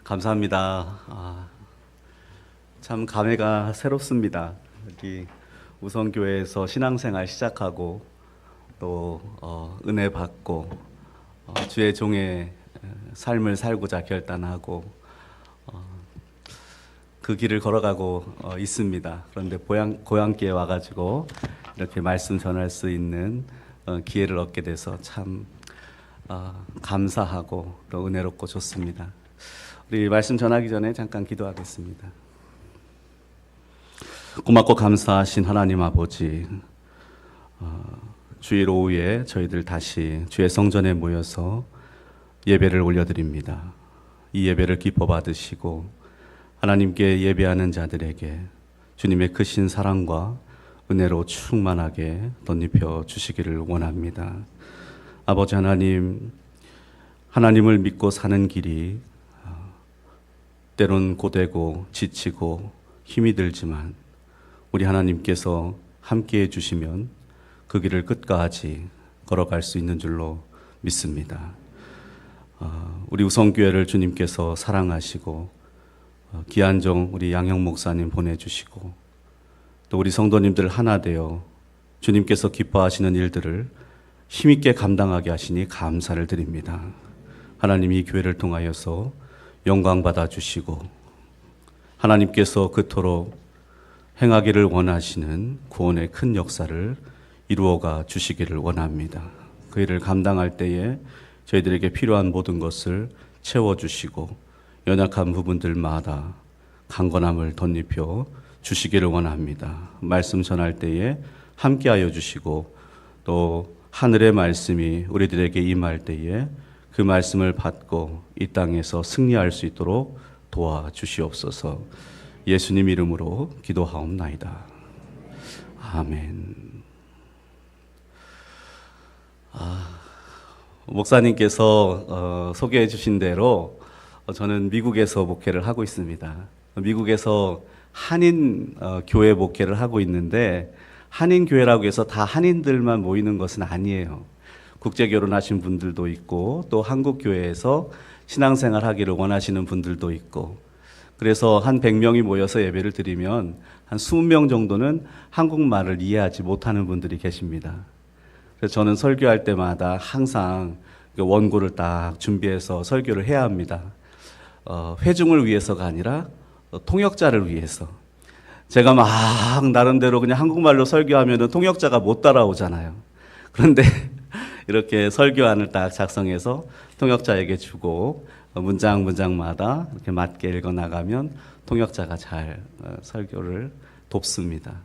감사합니다. 참 감회가 새롭습니다. 여기 우성교회에서 신앙생활 시작하고 또 은혜 받고 주의 종의 삶을 살고자 결단하고 그 길을 걸어가고 있습니다. 그런데 고향교회 와가지고 이렇게 말씀 전할 수 있는 기회를 얻게 돼서 참 감사하고 또 은혜롭고 좋습니다. 우리 말씀 전하기 전에 잠깐 기도하겠습니다. 고맙고 감사하신 하나님 아버지, 주일 오후에 저희들 다시 주의 성전에 모여서 예배를 올려드립니다. 이 예배를 기뻐 받으시고 하나님께 예배하는 자들에게 주님의 크신 사랑과 은혜로 충만하게 덧입혀 주시기를 원합니다. 아버지 하나님, 하나님을 믿고 사는 길이 때론 고되고 지치고 힘이 들지만 우리 하나님께서 함께해 주시면 그 길을 끝까지 걸어갈 수 있는 줄로 믿습니다. 우리 우성교회를 주님께서 사랑하시고 기한정 우리 양형 목사님 보내주시고 또 우리 성도님들 하나 되어 주님께서 기뻐하시는 일들을 힘있게 감당하게 하시니 감사를 드립니다. 하나님 이 교회를 통하여서 영광 받아주시고 하나님께서 그토록 행하기를 원하시는 구원의 큰 역사를 이루어가 주시기를 원합니다. 그 일을 감당할 때에 저희들에게 필요한 모든 것을 채워주시고 연약한 부분들마다 강건함을 덧입혀 주시기를 원합니다. 말씀 전할 때에 함께하여 주시고 또 하늘의 말씀이 우리들에게 임할 때에 그 말씀을 받고 이 땅에서 승리할 수 있도록 도와주시옵소서. 예수님 이름으로 기도하옵나이다. 아멘. 목사님께서 소개해 주신 대로 저는 미국에서 목회를 하고 있습니다. 미국에서 한인 교회 목회를 하고 있는데 한인 교회라고 해서 다 한인들만 모이는 것은 아니에요. 국제 결혼하신 분들도 있고 또 한국 교회에서 신앙생활 하기를 원하시는 분들도 있고 그래서 한 100명이 모여서 예배를 드리면 한 20명 정도는 한국말을 이해하지 못하는 분들이 계십니다. 그래서 저는 설교할 때마다 항상 원고를 딱 준비해서 설교를 해야 합니다. 회중을 위해서가 아니라 통역자를 위해서. 제가 막 나름대로 그냥 한국말로 설교하면 통역자가 못 따라오잖아요. 그런데 이렇게 설교안을 딱 작성해서 통역자에게 주고 문장마다 이렇게 맞게 읽어 나가면 통역자가 잘 설교를 돕습니다.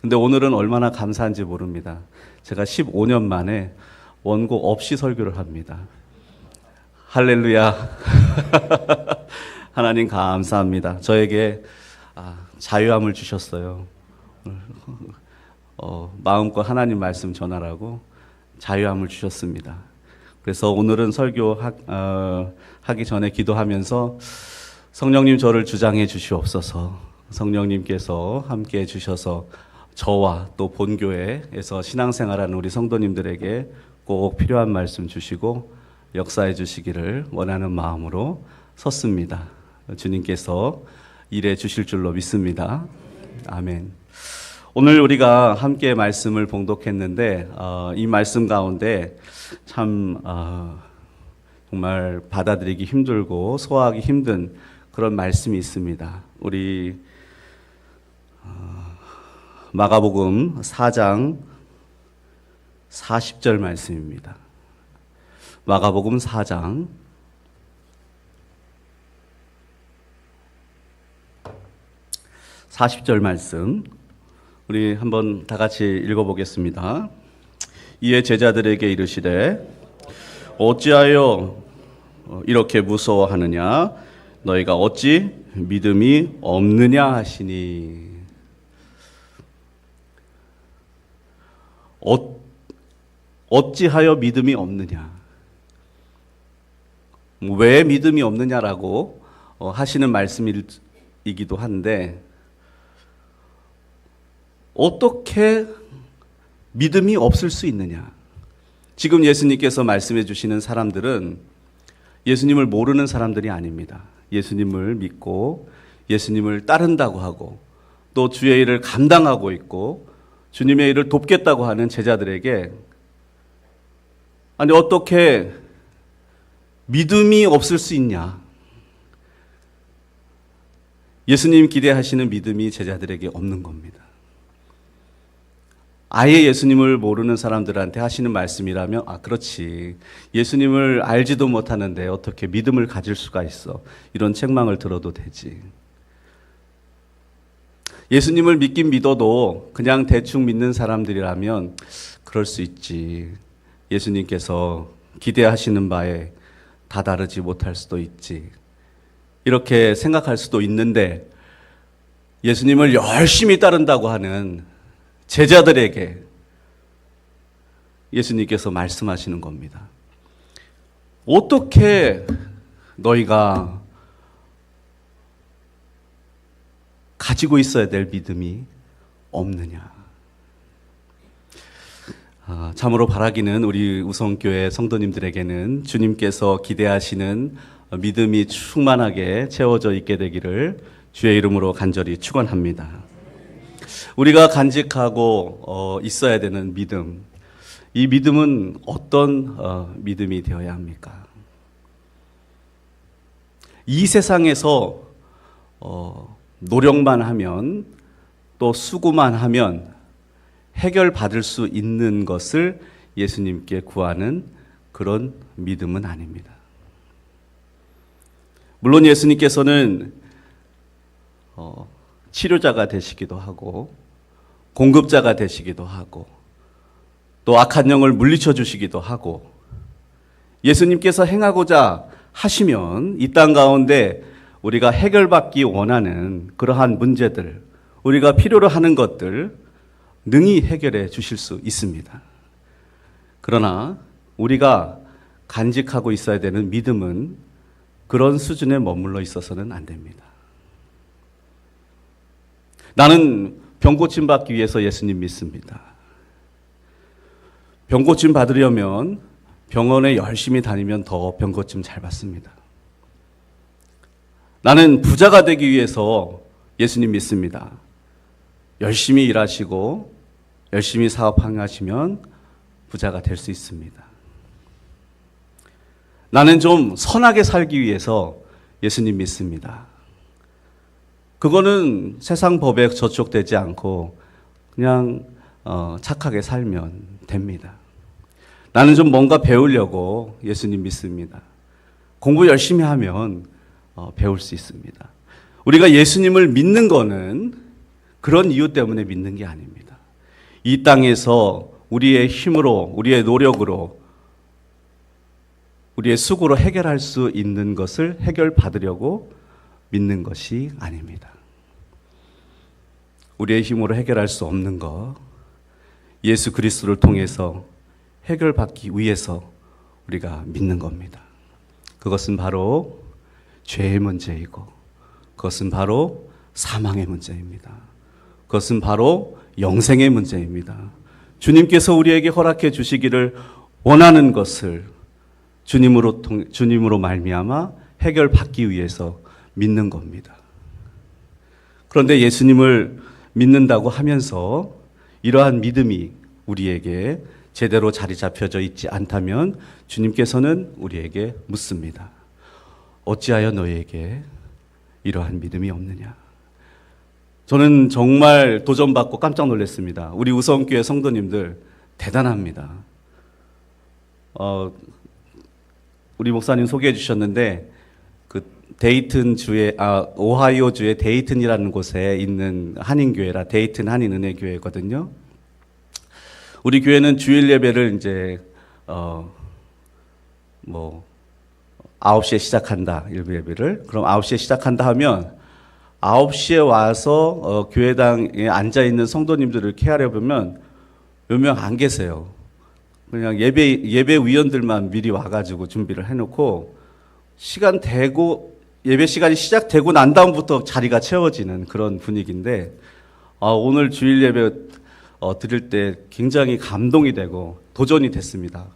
근데 오늘은 얼마나 감사한지 모릅니다. 제가 15년 만에 원고 없이 설교를 합니다. 할렐루야. 하나님 감사합니다. 저에게 자유함을 주셨어요. 마음껏 하나님 말씀 전하라고 자유함을 주셨습니다. 그래서 오늘은 설교하기 전에 기도하면서 성령님 저를 주장해 주시옵소서. 성령님께서 함께 해 주셔서 저와 또 본교회에서 신앙생활하는 우리 성도님들에게 꼭 필요한 말씀 주시고 역사해 주시기를 원하는 마음으로 섰습니다. 주님께서 일해 주실 줄로 믿습니다. 아멘. 오늘 우리가 함께 말씀을 봉독했는데 이 말씀 가운데 참 정말 받아들이기 힘들고 소화하기 힘든 그런 말씀이 있습니다. 우리 마가복음 4장 40절 말씀입니다. 마가복음 4장 40절 말씀 우리 한번 다 같이 읽어보겠습니다. 이에 제자들에게 이르시되 어찌하여 이렇게 무서워하느냐 너희가 어찌 믿음이 없느냐 하시니. 어찌하여 믿음이 없느냐, 왜 믿음이 없느냐라고 하시는 말씀이기도 한데 어떻게 믿음이 없을 수 있느냐. 지금 예수님께서 말씀해 주시는 사람들은 예수님을 모르는 사람들이 아닙니다. 예수님을 믿고 예수님을 따른다고 하고 또 주의 일을 감당하고 있고 주님의 일을 돕겠다고 하는 제자들에게 아니 어떻게 믿음이 없을 수 있냐? 예수님 기대하시는 믿음이 제자들에게 없는 겁니다. 아예 예수님을 모르는 사람들한테 하시는 말씀이라면 그렇지. 예수님을 알지도 못하는데 어떻게 믿음을 가질 수가 있어. 이런 책망을 들어도 되지. 예수님을 믿긴 믿어도 그냥 대충 믿는 사람들이라면 그럴 수 있지. 예수님께서 기대하시는 바에 다다르지 못할 수도 있지. 이렇게 생각할 수도 있는데 예수님을 열심히 따른다고 하는 제자들에게 예수님께서 말씀하시는 겁니다. 어떻게 너희가 가지고 있어야 될 믿음이 없느냐? 참으로 바라기는 우리 우성교회 성도님들에게는 주님께서 기대하시는 믿음이 충만하게 채워져 있게 되기를 주의 이름으로 간절히 축원합니다. 우리가 간직하고 있어야 되는 믿음, 이 믿음은 어떤 믿음이 되어야 합니까? 이 세상에서 노력만 하면 또 수고만 하면 해결받을 수 있는 것을 예수님께 구하는 그런 믿음은 아닙니다. 물론 예수님께서는 치료자가 되시기도 하고 공급자가 되시기도 하고 또 악한 영을 물리쳐 주시기도 하고 예수님께서 행하고자 하시면 이 땅 가운데 우리가 해결받기 원하는 그러한 문제들, 우리가 필요로 하는 것들 능히 해결해 주실 수 있습니다. 그러나 우리가 간직하고 있어야 되는 믿음은 그런 수준에 머물러 있어서는 안 됩니다. 나는 병고침 받기 위해서 예수님 믿습니다. 병고침 받으려면 병원에 열심히 다니면 더 병고침 잘 받습니다. 나는 부자가 되기 위해서 예수님 믿습니다. 열심히 일하시고 열심히 사업 행하시면 부자가 될 수 있습니다. 나는 좀 선하게 살기 위해서 예수님 믿습니다. 그거는 세상 법에 저촉되지 않고 그냥 착하게 살면 됩니다. 나는 좀 뭔가 배우려고 예수님 믿습니다. 공부 열심히 하면 배울 수 있습니다. 우리가 예수님을 믿는 거는 그런 이유 때문에 믿는 게 아닙니다. 이 땅에서 우리의 힘으로, 우리의 노력으로, 우리의 수고로 해결할 수 있는 것을 해결받으려고 믿는 것이 아닙니다. 우리의 힘으로 해결할 수 없는 것, 예수 그리스도를 통해서 해결받기 위해서 우리가 믿는 겁니다. 그것은 바로 죄의 문제이고 그것은 바로 사망의 문제입니다. 그것은 바로 영생의 문제입니다. 주님께서 우리에게 허락해 주시기를 원하는 것을 주님으로 말미암아 해결받기 위해서 믿는 겁니다. 그런데 예수님을 믿는다고 하면서 이러한 믿음이 우리에게 제대로 자리 잡혀져 있지 않다면 주님께서는 우리에게 묻습니다. 어찌하여 너희에게 이러한 믿음이 없느냐? 저는 정말 도전받고 깜짝 놀랐습니다. 우리 우성교회 성도님들 대단합니다. 우리 목사님 소개해 주셨는데 그 데이튼 주의 오하이오 주의 데이튼이라는 곳에 있는 한인교회라 데이튼 한인은혜교회거든요. 우리 교회는 주일 예배를 이제 9시에 시작한다. 일부 예배를. 그럼 9시에 시작한다 하면 9시에 와서 교회당에 앉아 있는 성도님들을 케어해 보면 몇 명 안 계세요. 그냥 예배 위원들만 미리 와가지고 준비를 해놓고 시간 되고 예배 시간이 시작되고 난 다음부터 자리가 채워지는 그런 분위기인데 오늘 주일 예배 드릴 때 굉장히 감동이 되고 도전이 됐습니다.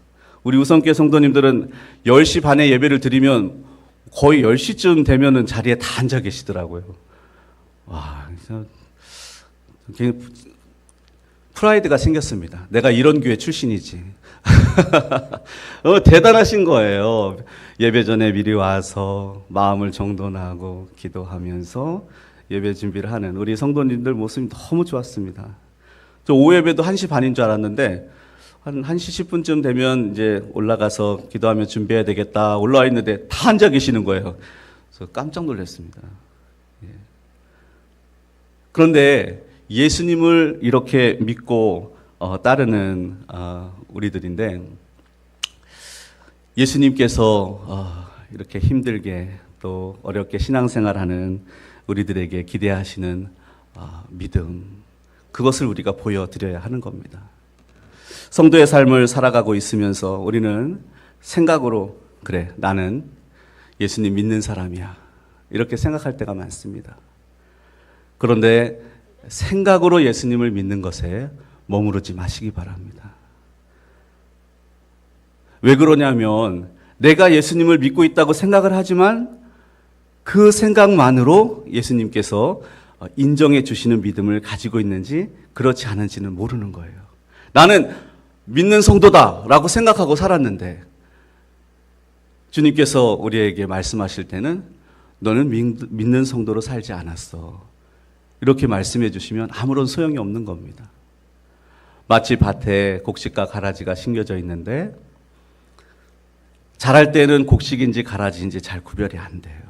우리 우성교회 성도님들은 10시 반에 예배를 드리면 거의 10시쯤 되면은 자리에 다 앉아 계시더라고요. 와, 진짜 프라이드가 생겼습니다. 내가 이런 교회 출신이지. 대단하신 거예요. 예배 전에 미리 와서 마음을 정돈하고 기도하면서 예배 준비를 하는 우리 성도님들 모습이 너무 좋았습니다. 저 오후 예배도 1시 반인 줄 알았는데 한 1시 10분쯤 되면 이제 올라가서 기도하며 준비해야 되겠다 올라와 있는데 다 앉아 계시는 거예요. 그래서 깜짝 놀랐습니다. 예. 그런데 예수님을 이렇게 믿고 따르는 우리들인데 예수님께서 이렇게 힘들게 또 어렵게 신앙생활하는 우리들에게 기대하시는 믿음, 그것을 우리가 보여드려야 하는 겁니다. 성도의 삶을 살아가고 있으면서 우리는 생각으로 그래, 나는 예수님 믿는 사람이야, 이렇게 생각할 때가 많습니다. 그런데 생각으로 예수님을 믿는 것에 머무르지 마시기 바랍니다. 왜 그러냐면 내가 예수님을 믿고 있다고 생각을 하지만 그 생각만으로 예수님께서 인정해 주시는 믿음을 가지고 있는지 그렇지 않은지는 모르는 거예요. 나는 믿는 성도다라고 생각하고 살았는데 주님께서 우리에게 말씀하실 때는 너는 믿는 성도로 살지 않았어, 이렇게 말씀해 주시면 아무런 소용이 없는 겁니다. 마치 밭에 곡식과 가라지가 심겨져 있는데 자랄 때는 곡식인지 가라지인지 잘 구별이 안 돼요.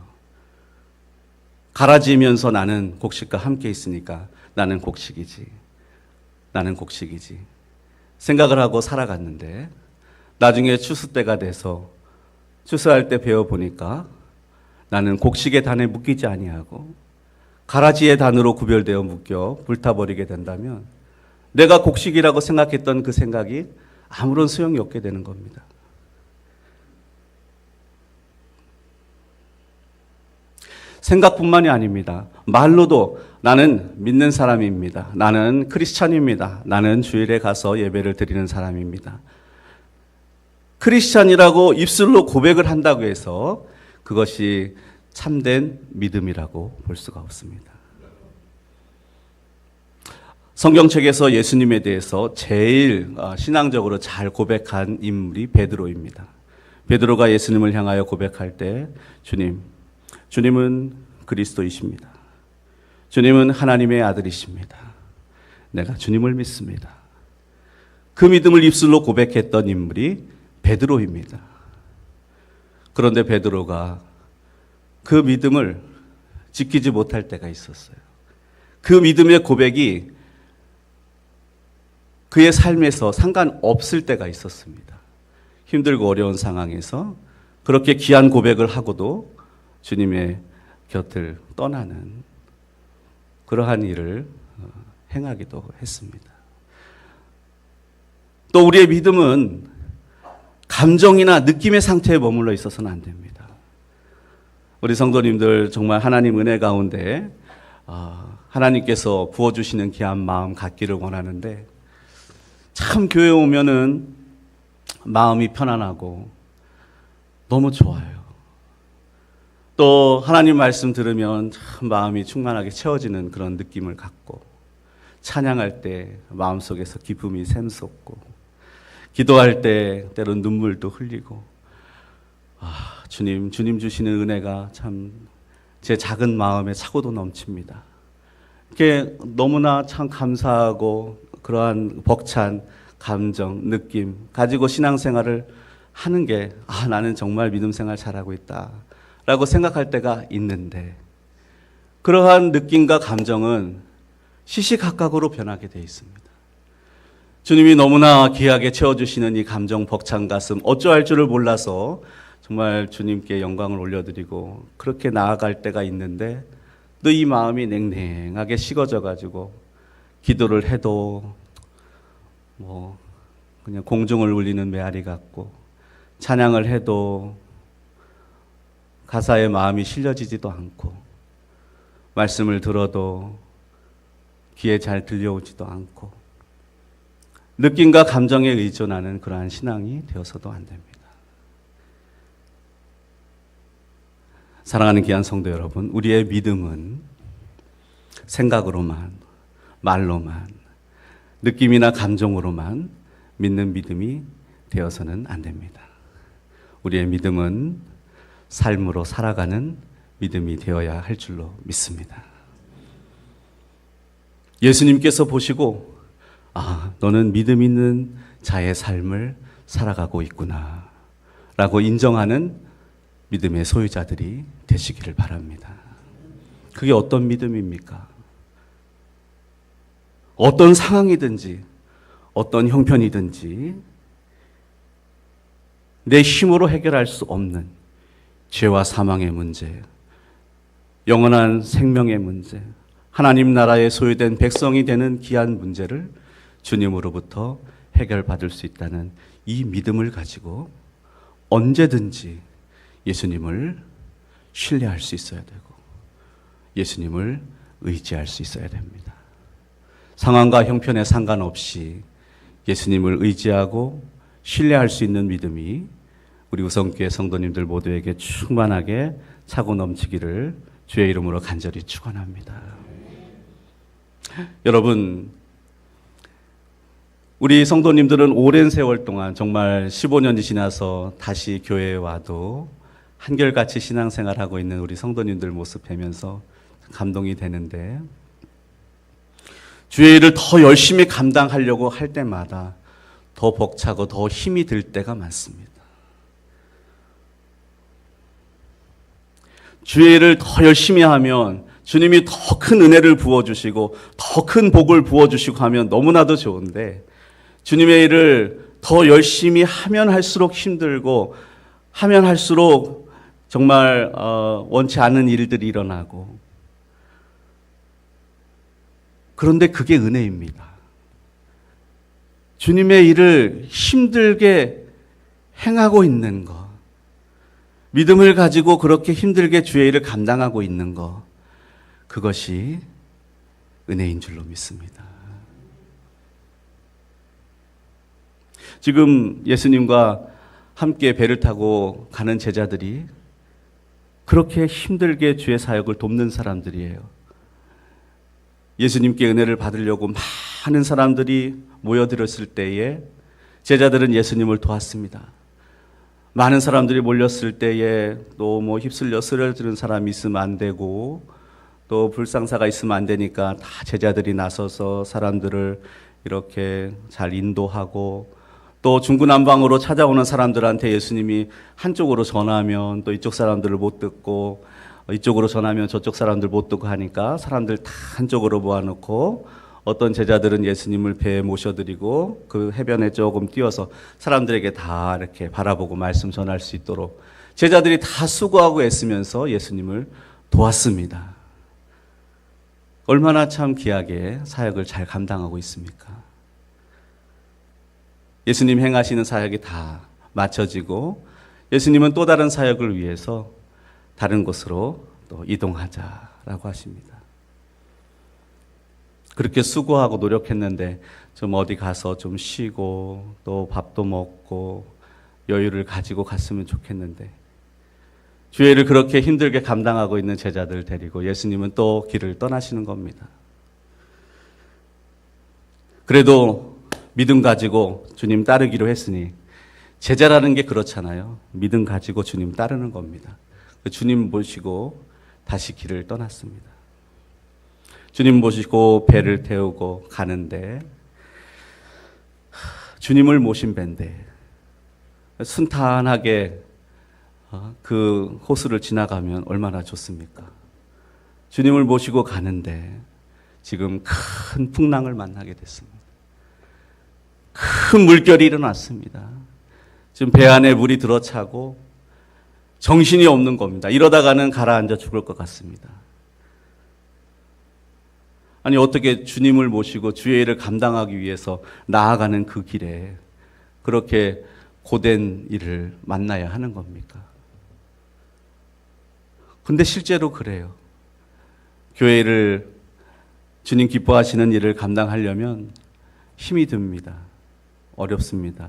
가라지면서 나는 곡식과 함께 있으니까 나는 곡식이지, 나는 곡식이지 생각을 하고 살아갔는데 나중에 추수 때가 돼서 추수할 때 배워보니까 나는 곡식의 단에 묶이지 아니하고 가라지의 단으로 구별되어 묶여 불타버리게 된다면 내가 곡식이라고 생각했던 그 생각이 아무런 소용이 없게 되는 겁니다. 생각뿐만이 아닙니다. 말로도 나는 믿는 사람입니다. 나는 크리스찬입니다. 나는 주일에 가서 예배를 드리는 사람입니다. 크리스찬이라고 입술로 고백을 한다고 해서 그것이 참된 믿음이라고 볼 수가 없습니다. 성경책에서 예수님에 대해서 제일 신앙적으로 잘 고백한 인물이 베드로입니다. 베드로가 예수님을 향하여 고백할 때 주님은 그리스도이십니다. 주님은 하나님의 아들이십니다. 내가 주님을 믿습니다. 그 믿음을 입술로 고백했던 인물이 베드로입니다. 그런데 베드로가 그 믿음을 지키지 못할 때가 있었어요. 그 믿음의 고백이 그의 삶에서 상관없을 때가 있었습니다. 힘들고 어려운 상황에서 그렇게 귀한 고백을 하고도 주님의 곁을 떠나는 그러한 일을 행하기도 했습니다. 또 우리의 믿음은 감정이나 느낌의 상태에 머물러 있어서는 안 됩니다. 우리 성도님들 정말 하나님 은혜 가운데 하나님께서 부어주시는 귀한 마음 갖기를 원하는데 참 교회 오면은 마음이 편안하고 너무 좋아요. 또 하나님 말씀 들으면 참 마음이 충만하게 채워지는 그런 느낌을 갖고 찬양할 때 마음속에서 기쁨이 샘솟고 기도할 때 때론 눈물도 흘리고 주님 주시는 은혜가 참 제 작은 마음에 차고도 넘칩니다. 이렇게 너무나 참 감사하고 그러한 벅찬 감정, 느낌 가지고 신앙생활을 하는 게 나는 정말 믿음 생활 잘하고 있다 라고 생각할 때가 있는데 그러한 느낌과 감정은 시시각각으로 변하게 되어 있습니다. 주님이 너무나 귀하게 채워주시는 이 감정 벅찬 가슴 어쩌할 줄을 몰라서 정말 주님께 영광을 올려드리고 그렇게 나아갈 때가 있는데 또 이 마음이 냉랭하게 식어져 가지고 기도를 해도 그냥 공중을 울리는 메아리 같고 찬양을 해도 가사에 마음이 실려지지도 않고 말씀을 들어도 귀에 잘 들려오지도 않고 느낌과 감정에 의존하는 그러한 신앙이 되어서도 안 됩니다. 사랑하는 귀한 성도 여러분, 우리의 믿음은 생각으로만, 말로만, 느낌이나 감정으로만 믿는 믿음이 되어서는 안 됩니다. 우리의 믿음은 삶으로 살아가는 믿음이 되어야 할 줄로 믿습니다. 예수님께서 보시고, 아, 너는 믿음 있는 자의 삶을 살아가고 있구나 라고 인정하는 믿음의 소유자들이 되시기를 바랍니다. 그게 어떤 믿음입니까? 어떤 상황이든지 어떤 형편이든지 내 힘으로 해결할 수 없는 죄와 사망의 문제, 영원한 생명의 문제, 하나님 나라에 소유된 백성이 되는 귀한 문제를 주님으로부터 해결받을 수 있다는 이 믿음을 가지고 언제든지 예수님을 신뢰할 수 있어야 되고 예수님을 의지할 수 있어야 됩니다. 상황과 형편에 상관없이 예수님을 의지하고 신뢰할 수 있는 믿음이 우리 우성교회 성도님들 모두에게 충만하게 차고 넘치기를 주의 이름으로 간절히 축원합니다. 여러분, 우리 성도님들은 오랜 세월 동안 정말 15년이 지나서 다시 교회에 와도 한결같이 신앙생활하고 있는 우리 성도님들 모습 뵈면서 감동이 되는데, 주의 일을 더 열심히 감당하려고 할 때마다 더 벅차고 더 힘이 들 때가 많습니다. 주의 일을 더 열심히 하면 주님이 더 큰 은혜를 부어주시고 더 큰 복을 부어주시고 하면 너무나도 좋은데, 주님의 일을 더 열심히 하면 할수록 힘들고 하면 할수록 정말 원치 않은 일들이 일어나고, 그런데 그게 은혜입니다. 주님의 일을 힘들게 행하고 있는 것, 믿음을 가지고 그렇게 힘들게 주의 일을 감당하고 있는 것, 그것이 은혜인 줄로 믿습니다. 지금 예수님과 함께 배를 타고 가는 제자들이 그렇게 힘들게 주의 사역을 돕는 사람들이에요. 예수님께 은혜를 받으려고 많은 사람들이 모여들었을 때에 제자들은 예수님을 도왔습니다. 많은 사람들이 몰렸을 때에 또 휩쓸려 쓰러지는 사람이 있으면 안 되고 또 불상사가 있으면 안 되니까 다 제자들이 나서서 사람들을 이렇게 잘 인도하고, 또 중구난방으로 찾아오는 사람들한테 예수님이 한쪽으로 전하면 또 이쪽 사람들을 못 듣고, 이쪽으로 전하면 저쪽 사람들 못 듣고 하니까 사람들 다 한쪽으로 모아놓고, 어떤 제자들은 예수님을 배에 모셔드리고 그 해변에 조금 띄워서 사람들에게 다 이렇게 바라보고 말씀 전할 수 있도록 제자들이 다 수고하고 애쓰면서 예수님을 도왔습니다. 얼마나 참 귀하게 사역을 잘 감당하고 있습니까? 예수님 행하시는 사역이 다 마쳐지고 예수님은 또 다른 사역을 위해서 다른 곳으로 또 이동하자라고 하십니다. 그렇게 수고하고 노력했는데 좀 어디 가서 좀 쉬고 또 밥도 먹고 여유를 가지고 갔으면 좋겠는데, 주의 일을 그렇게 힘들게 감당하고 있는 제자들 데리고 예수님은 또 길을 떠나시는 겁니다. 그래도 믿음 가지고 주님 따르기로 했으니, 제자라는 게 그렇잖아요. 믿음 가지고 주님 따르는 겁니다. 주님 모시고 다시 길을 떠났습니다. 주님 모시고 배를 태우고 가는데, 주님을 모신 배인데 순탄하게 그 호수를 지나가면 얼마나 좋습니까? 주님을 모시고 가는데 지금 큰 풍랑을 만나게 됐습니다. 큰 물결이 일어났습니다. 지금 배 안에 물이 들어차고 정신이 없는 겁니다. 이러다가는 가라앉아 죽을 것 같습니다. 아니, 어떻게 주님을 모시고 주의 일을 감당하기 위해서 나아가는 그 길에 그렇게 고된 일을 만나야 하는 겁니까? 근데 실제로 그래요. 교회를, 주님 기뻐하시는 일을 감당하려면 힘이 듭니다. 어렵습니다.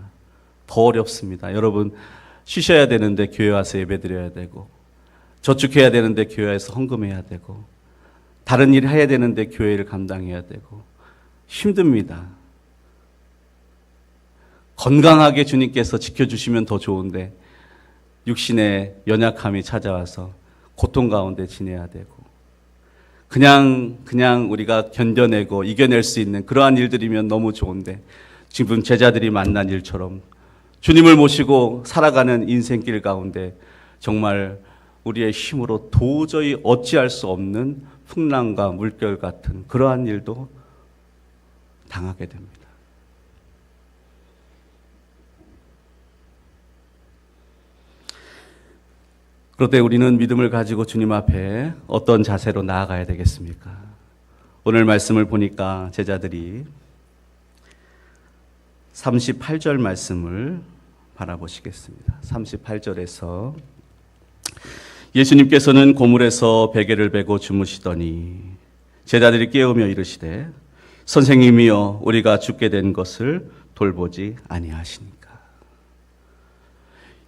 더 어렵습니다. 여러분, 쉬셔야 되는데 교회 와서 예배 드려야 되고, 저축해야 되는데 교회에서 헌금해야 되고, 다른 일 해야 되는데 교회를 감당해야 되고, 힘듭니다. 건강하게 주님께서 지켜주시면 더 좋은데 육신의 연약함이 찾아와서 고통 가운데 지내야 되고, 그냥 우리가 견뎌내고 이겨낼 수 있는 그러한 일들이면 너무 좋은데, 지금 제자들이 만난 일처럼 주님을 모시고 살아가는 인생길 가운데 정말 우리의 힘으로 도저히 어찌할 수 없는 풍랑과 물결 같은 그러한 일도 당하게 됩니다. 그런데 우리는 믿음을 가지고 주님 앞에 어떤 자세로 나아가야 되겠습니까? 오늘 말씀을 보니까 제자들이 38절 말씀을 바라보시겠습니다. 38절에서 예수님께서는 고물에서 베개를 베고 주무시더니 제자들이 깨우며 이르시되 선생님이여 우리가 죽게 된 것을 돌보지 아니하시니까.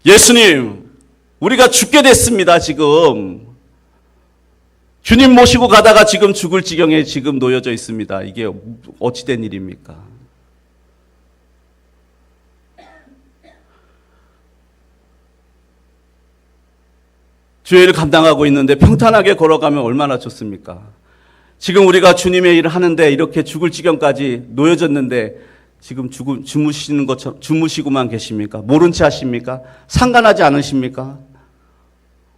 예수님, 우리가 죽게 됐습니다. 지금 주님 모시고 가다가 지금 죽을 지경에 지금 놓여져 있습니다. 이게 어찌 된 일입니까? 주의를 감당하고 있는데 평탄하게 걸어가면 얼마나 좋습니까? 지금 우리가 주님의 일을 하는데 이렇게 죽을 지경까지 놓여졌는데 지금 주무시는 것처럼 주무시고만 계십니까? 모른 채 하십니까? 상관하지 않으십니까?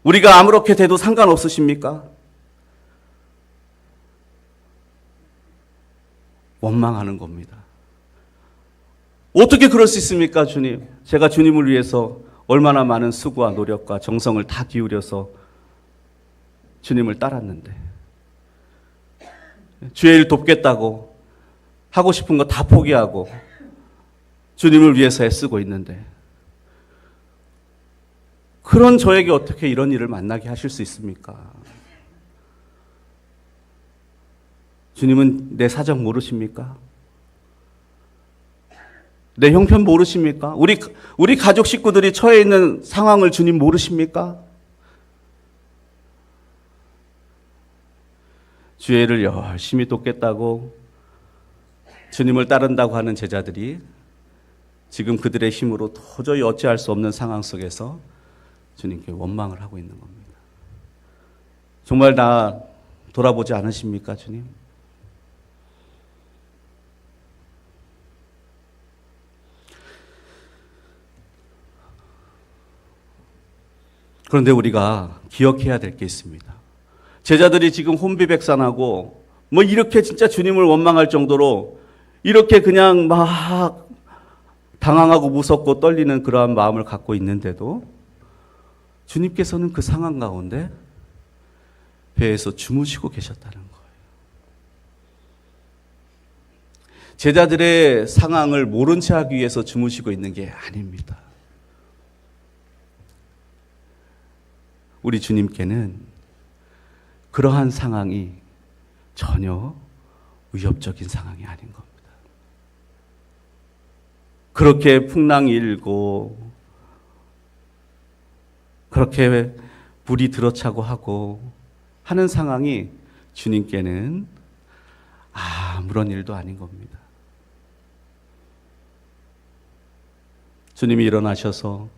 우리가 아무렇게 돼도 상관없으십니까? 원망하는 겁니다. 어떻게 그럴 수 있습니까, 주님? 제가 주님을 위해서 얼마나 많은 수고와 노력과 정성을 다 기울여서 주님을 따랐는데, 주의 일 돕겠다고 하고 싶은 거 다 포기하고 주님을 위해서 애쓰고 있는데, 그런 저에게 어떻게 이런 일을 만나게 하실 수 있습니까? 주님은 내 사정 모르십니까? 내 형편 모르십니까? 우리 가족 식구들이 처해 있는 상황을 주님 모르십니까? 주의 일을 열심히 돕겠다고 주님을 따른다고 하는 제자들이 지금 그들의 힘으로 도저히 어찌할 수 없는 상황 속에서 주님께 원망을 하고 있는 겁니다. 정말 나 돌아보지 않으십니까, 주님? 그런데 우리가 기억해야 될 게 있습니다. 제자들이 지금 혼비백산하고 뭐 이렇게 진짜 주님을 원망할 정도로 이렇게 그냥 막 당황하고 무섭고 떨리는 그러한 마음을 갖고 있는데도 주님께서는 그 상황 가운데 배에서 주무시고 계셨다는 거예요. 제자들의 상황을 모른 채 하기 위해서 주무시고 있는 게 아닙니다. 우리 주님께는 그러한 상황이 전혀 위협적인 상황이 아닌 겁니다. 그렇게 풍랑이 일고 그렇게 불이 들어차고 하고 하는 상황이 주님께는 아무런 일도 아닌 겁니다. 주님이 일어나셔서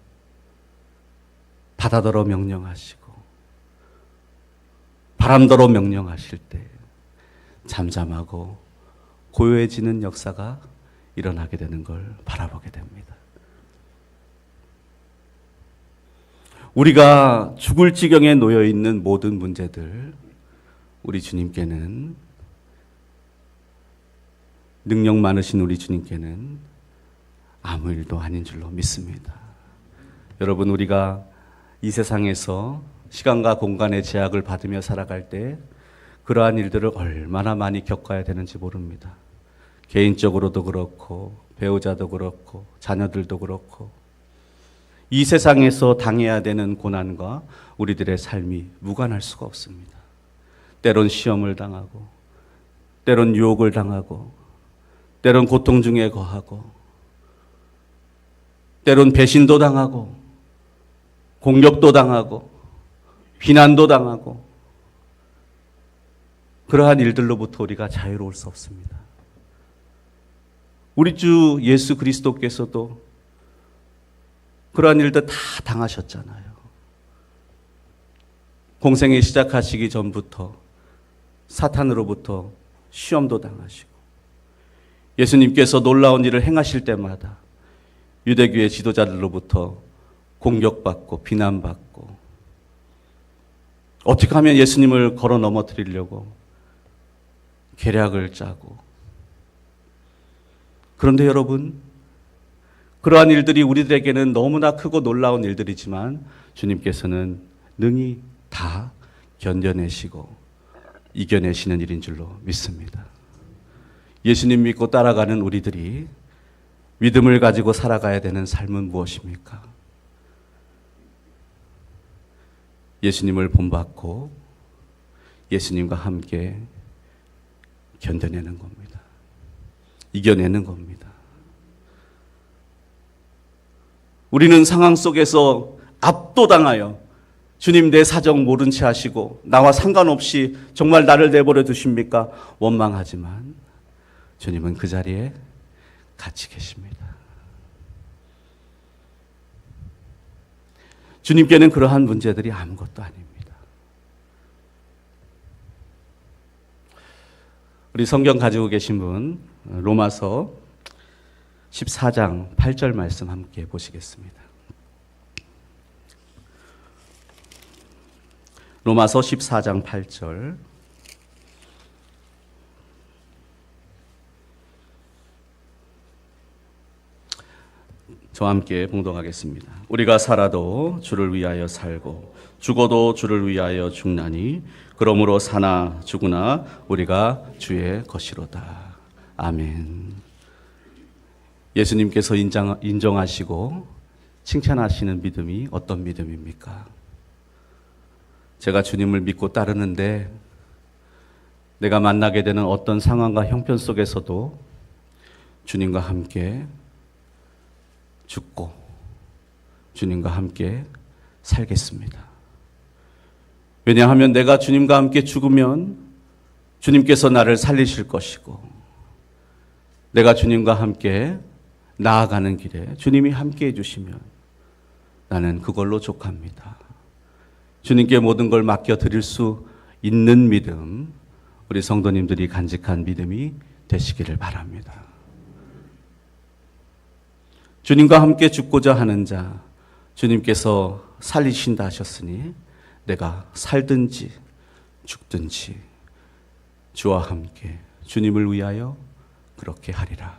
바다더러 명령하시고 바람더러 명령하실 때 잠잠하고 고요해지는 역사가 일어나게 되는 걸 바라보게 됩니다. 우리가 죽을 지경에 놓여 있는 모든 문제들, 우리 주님께는, 능력 많으신 우리 주님께는 아무 일도 아닌 줄로 믿습니다. 여러분, 우리가 이 세상에서 시간과 공간의 제약을 받으며 살아갈 때 그러한 일들을 얼마나 많이 겪어야 되는지 모릅니다. 개인적으로도 그렇고 배우자도 그렇고 자녀들도 그렇고 이 세상에서 당해야 되는 고난과 우리들의 삶이 무관할 수가 없습니다. 때론 시험을 당하고 때론 유혹을 당하고 때론 고통 중에 거하고 때론 배신도 당하고 공격도 당하고 비난도 당하고 그러한 일들로부터 우리가 자유로울 수 없습니다. 우리 주 예수 그리스도께서도 그러한 일들 다 당하셨잖아요. 공생에 시작하시기 전부터 사탄으로부터 시험도 당하시고 예수님께서 놀라운 일을 행하실 때마다 유대교의 지도자들로부터 공격받고 비난받고 어떻게 하면 예수님을 걸어 넘어뜨리려고 계략을 짜고, 그런데 여러분, 그러한 일들이 우리들에게는 너무나 크고 놀라운 일들이지만 주님께서는 능히 다 견뎌내시고 이겨내시는 일인 줄로 믿습니다. 예수님 믿고 따라가는 우리들이 믿음을 가지고 살아가야 되는 삶은 무엇입니까? 예수님을 본받고 예수님과 함께 견뎌내는 겁니다. 이겨내는 겁니다. 우리는 상황 속에서 압도당하여 주님 내 사정 모른 채 하시고 나와 상관없이 정말 나를 내버려 두십니까? 원망하지만 주님은 그 자리에 같이 계십니다. 주님께는 그러한 문제들이 아무것도 아닙니다. 우리 성경 가지고 계신 분 로마서 14장 8절 말씀 함께 보시겠습니다. 로마서 14장 8절. 저와 함께 봉독하겠습니다. 우리가 살아도 주를 위하여 살고 죽어도 주를 위하여 죽나니 그러므로 사나 죽으나 우리가 주의 것이로다. 아멘. 예수님께서 인정하시고 칭찬하시는 믿음이 어떤 믿음입니까? 제가 주님을 믿고 따르는데 내가 만나게 되는 어떤 상황과 형편 속에서도 주님과 함께 죽고 주님과 함께 살겠습니다. 왜냐하면 내가 주님과 함께 죽으면 주님께서 나를 살리실 것이고 내가 주님과 함께 나아가는 길에 주님이 함께 해주시면 나는 그걸로 족합니다. 주님께 모든 걸 맡겨드릴 수 있는 믿음, 우리 성도님들이 간직한 믿음이 되시기를 바랍니다. 주님과 함께 죽고자 하는 자, 주님께서 살리신다 하셨으니 내가 살든지 죽든지 주와 함께 주님을 위하여 그렇게 하리라.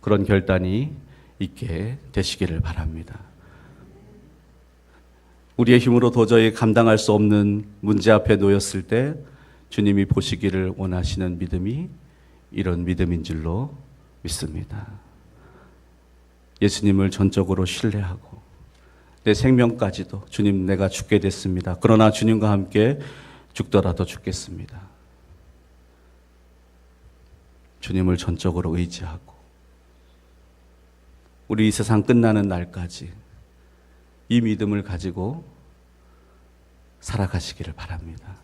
그런 결단이 있게 되시기를 바랍니다. 우리의 힘으로 도저히 감당할 수 없는 문제 앞에 놓였을 때 주님이 보시기를 원하시는 믿음이 이런 믿음인 줄로 믿습니다. 예수님을 전적으로 신뢰하고 내 생명까지도 주님 내가 죽게 됐습니다. 그러나 주님과 함께 죽더라도 죽겠습니다. 주님을 전적으로 의지하고 우리 이 세상 끝나는 날까지 이 믿음을 가지고 살아가시기를 바랍니다.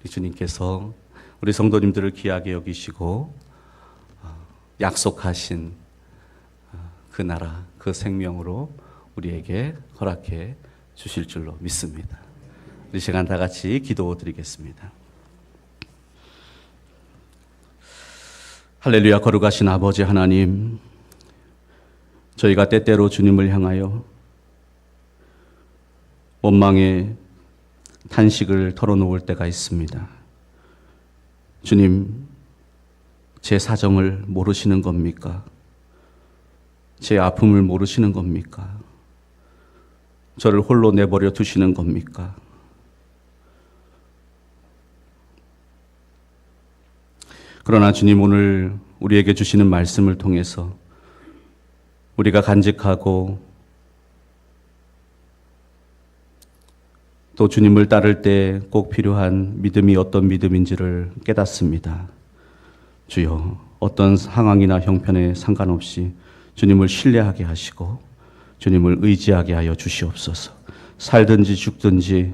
우리 주님께서 우리 성도님들을 귀하게 여기시고 약속하신 그 나라, 그 생명으로 우리에게 허락해 주실 줄로 믿습니다. 우리 시간 다 같이 기도드리겠습니다. 할렐루야. 거룩하신 아버지 하나님, 저희가 때때로 주님을 향하여 원망의 탄식을 털어놓을 때가 있습니다. 주님, 제 사정을 모르시는 겁니까? 제 아픔을 모르시는 겁니까? 저를 홀로 내버려 두시는 겁니까? 그러나 주님, 오늘 우리에게 주시는 말씀을 통해서 우리가 간직하고 또 주님을 따를 때 꼭 필요한 믿음이 어떤 믿음인지를 깨닫습니다. 주여, 어떤 상황이나 형편에 상관없이 주님을 신뢰하게 하시고 주님을 의지하게 하여 주시옵소서. 살든지 죽든지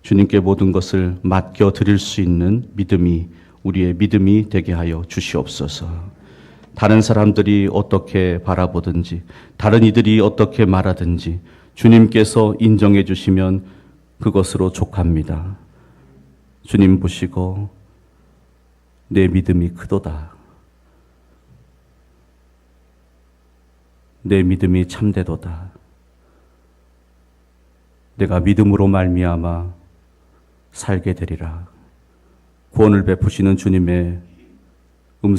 주님께 모든 것을 맡겨 드릴 수 있는 믿음이 우리의 믿음이 되게 하여 주시옵소서. 다른 사람들이 어떻게 바라보든지 다른 이들이 어떻게 말하든지 주님께서 인정해 주시면 그것으로 족합니다. 주님 보시고 내 믿음이 크도다. 내 믿음이 참되도다. 내가 믿음으로 말미암아 살게 되리라. 구원을 베푸시는 주님의 음성